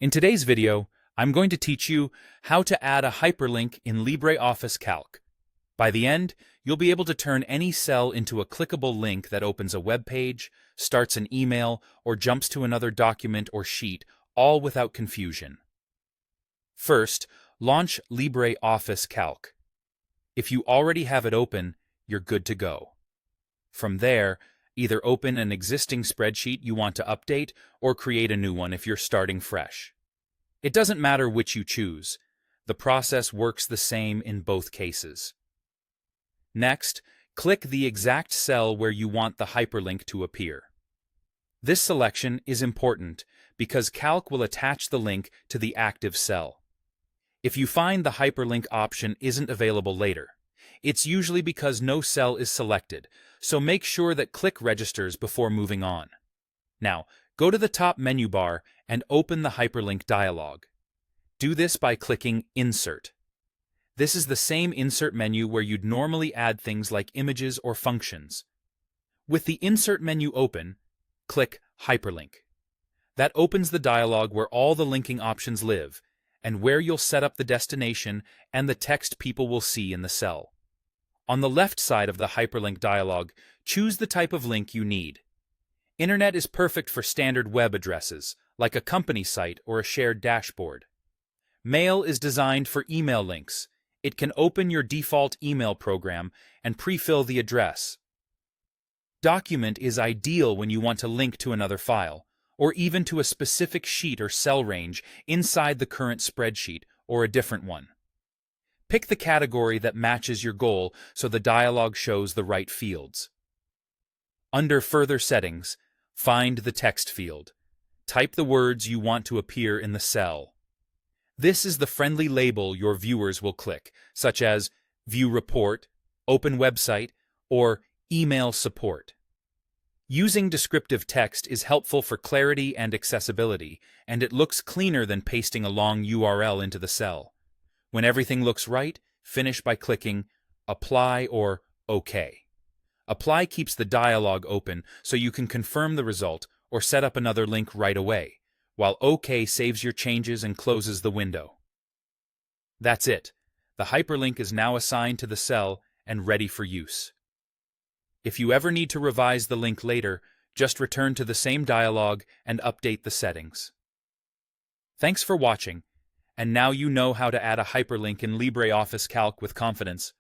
In today's video, I'm going to teach you how to add a hyperlink in LibreOffice Calc. By the end, you'll be able to turn any cell into a clickable link that opens a web page, starts an email, or jumps to another document or sheet, all without confusion. First, launch LibreOffice Calc. If you already have it open, you're good to go. From there, either open an existing spreadsheet you want to update or create a new one if you're starting fresh. It doesn't matter which you choose. The process works the same in both cases. Next, click the exact cell where you want the hyperlink to appear. This selection is important because Calc will attach the link to the active cell. If you find the hyperlink option isn't available later, it's usually because no cell is selected, so make sure that click registers before moving on. Now, go to the top menu bar and open the hyperlink dialog. Do this by clicking Insert. This is the same insert menu where you'd normally add things like images or functions. With the Insert menu open, click Hyperlink. That opens the dialog where all the linking options live, and where you'll set up the destination and the text people will see in the cell. On the left side of the hyperlink dialog, choose the type of link you need. Internet is perfect for standard web addresses, like a company site or a shared dashboard. Mail is designed for email links. It can open your default email program and pre-fill the address. Document is ideal when you want to link to another file, or even to a specific sheet or cell range inside the current spreadsheet or a different one. Pick the category that matches your goal so the dialog shows the right fields. Under Further Settings, find the text field. Type the words you want to appear in the cell. This is the friendly label your viewers will click, such as View Report, Open Website, or Email Support. Using descriptive text is helpful for clarity and accessibility, and it looks cleaner than pasting a long URL into the cell. When everything looks right, finish by clicking Apply or OK. Apply keeps the dialog open so you can confirm the result or set up another link right away, while OK saves your changes and closes the window. That's it. The hyperlink is now assigned to the cell and ready for use. If you ever need to revise the link later, just return to the same dialog and update the settings. Thanks for watching. And now you know how to add a hyperlink in LibreOffice Calc with confidence.